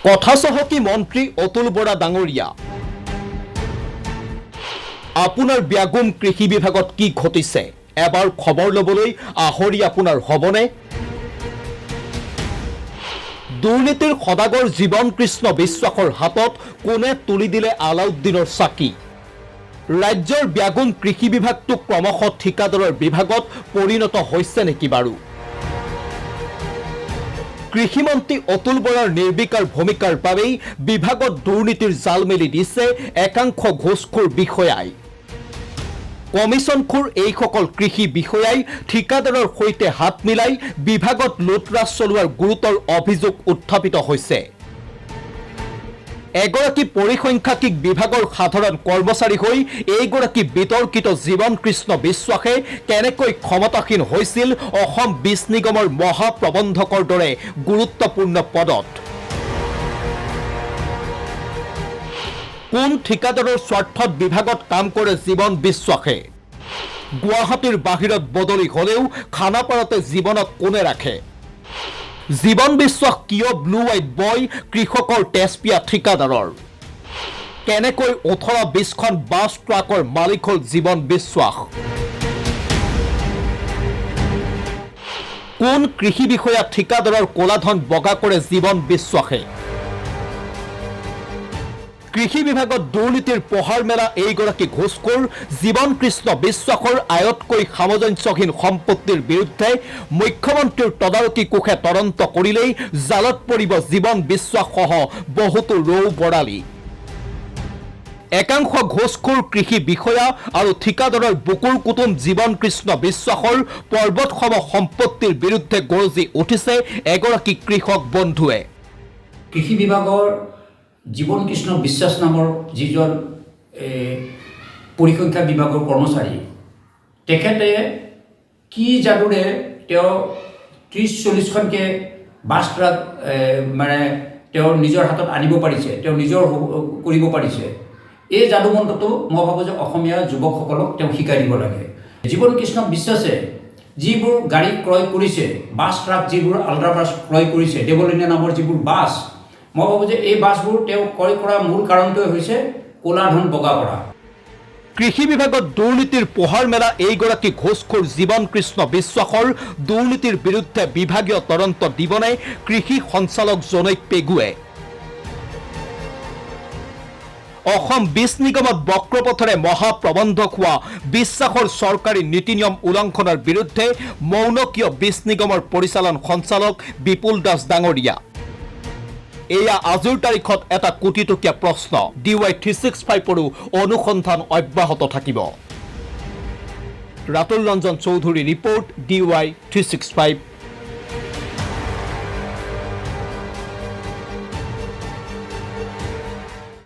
কথা চহকী মন্ত্ৰী অতুল বৰা ডাঙৰীয়া, আপোনাৰ ব্যাগুম কৃষি বিভাগত কি ঘটিছে এবাৰ খবৰ ল'বলৈ আহৰি আপোনাৰ হ'বনে? দুৰ্নীতিৰ সদাগৰ জীৱন কৃষ্ণ বিশ্বাসৰ হাতত কোনে তুলি দিলে আলাউদ্দিনৰ চাকি? ৰাজ্যৰ ব্যাগুম কৃষি বিভাগটো ক্ৰমশঃ ঠিকাদাৰৰ বিভাগত পৰিণত হৈছে নেকি বাৰু? কৃষিমন্ত্ৰী অতুল বৰাৰ নিৰ্বিকাৰ ভূমিকাৰ বাবেই বিভাগত দুৰ্নীতিৰ জাল মেলি দিছে একাংশ ঘোষখোৰ বিষয়াই। কমিছনখোৰ এইসকল কৃষি বিষয়াই ঠিকাদাৰৰ সৈতে হাত মিলাই বিভাগত লুটৰাজ চলোৱাৰ গুৰুতৰ অভিযোগ উত্থাপিত হৈছে। এগৰাকী পৰিসংখ্যাকিক বিভাগৰ সাধাৰণ কৰ্মচাৰী হৈ এইগৰাকী বিতৰ্কিত জীৱন কৃষ্ণ বিশ্বাসে কেনেকৈ ক্ষমতাসীন হৈছিল অসম বীজ নিগমৰ মহাপ্ৰবন্ধকৰ দৰে গুৰুত্বপূৰ্ণ পদত? কোন ঠিকাদাৰৰ স্বাৰ্থত বিভাগত কাম কৰে জীৱন বিশ্বাসে? গুৱাহাটীৰ বাহিৰত বদলি হলেও খানাপাৰাতে জীৱনক কোনে ৰাখে? জীৱন বিশ্বাস কিয় ব্লু হোৱাইট বয় কৃষকৰ তেজপিয়া ঠিকাদাৰৰ? কেনেকৈ 18-20খন বাছ ট্ৰাকৰ মালিক হল জীৱন বিশ্বাস? কোন কৃষি বিষয়া ঠিকাদাৰৰ কলাধন বগা কৰে জীৱন বিশ্বাসে? কৃষি বিভাগত দুৰ্নীতিৰ পহাৰ মেলা এইগৰাকী ঘোষখোৰ জীৱন কৃষ্ণ বিশ্বাসৰ আয়তকৈ সামঞ্জস্যহীন সম্পত্তিৰ বিৰুদ্ধে মুখ্যমন্ত্ৰীৰ তদাৰকী কোষে তদন্ত কৰিলেই জালত পৰিব জীৱন বিশ্বাসসহ বহুতো ৰৌ বৰালী। একাংশ ঘোষখোৰ কৃষি বিষয়া আৰু ঠিকাদাৰৰ বুকুৰ কুটুম জীৱন কৃষ্ণ বিশ্বাসৰ পৰ্বতসম সম্পত্তিৰ বিৰুদ্ধে গৰজি উঠিছে এগৰাকী কৃষক বন্ধুৱে। কৃষি বিভাগৰ জীৱন কৃষ্ণ বিশ্বাস নামৰ যিজন পৰিসংখ্যা বিভাগৰ কৰ্মচাৰী, তেখেতে কি যাদুৰে তেওঁ 30-40খনকৈ বাছ ট্ৰাক মানে তেওঁৰ নিজৰ হাতত আনিব পাৰিছে, তেওঁ নিজৰ কৰিব পাৰিছে। এই যাদুমন্ত্ৰটো মই ভাবোঁ যে অসমীয়া যুৱকসকলক তেওঁ শিকাই দিব লাগে। জীৱন কৃষ্ণ বিশ্বাসে যিবোৰ গাড়ী ক্ৰয় কৰিছে, বাছ ট্ৰাক যিবোৰ আল্ট্ৰা বাছ ক্ৰয় কৰিছে, দেৱলিনা নামৰ যিবোৰ বাছ, মই ভাবোঁ যে এই বাছবোৰ তেওঁ ক্ৰয় কৰাৰ মূল কাৰণটোৱে হৈছে ক'লা ধন বগা কৰা। কৃষি বিভাগত দুৰ্নীতিৰ পোহাৰ মেলা এইগৰাকী ঘোষখোৰ জীৱন কৃষ্ণ বিশ্বাসৰ দুৰ্নীতিৰ বিৰুদ্ধে বিভাগীয় তদন্ত দিবনে কৃষি সঞ্চালক জনৈক পেগুৱে? অসম বীজ নিগমত বক্ৰপথৰে মহাপ্ৰবন্ধক হোৱা বিশ্বাসৰ চৰকাৰী নীতি নিয়ম উলংঘনৰ বিৰুদ্ধে মৌন কিয় বীজ নিগমৰ পৰিচালন সঞ্চালক বিপুল দাস ডাঙৰীয়া? এয়া আজিৰ তাৰিখত এটা কোটিটকীয়া প্ৰশ্ন। DY 365ৰো অনুসন্ধান অব্যাহত থাকিব। Ratul Ranjan Choudhury report, DY 365।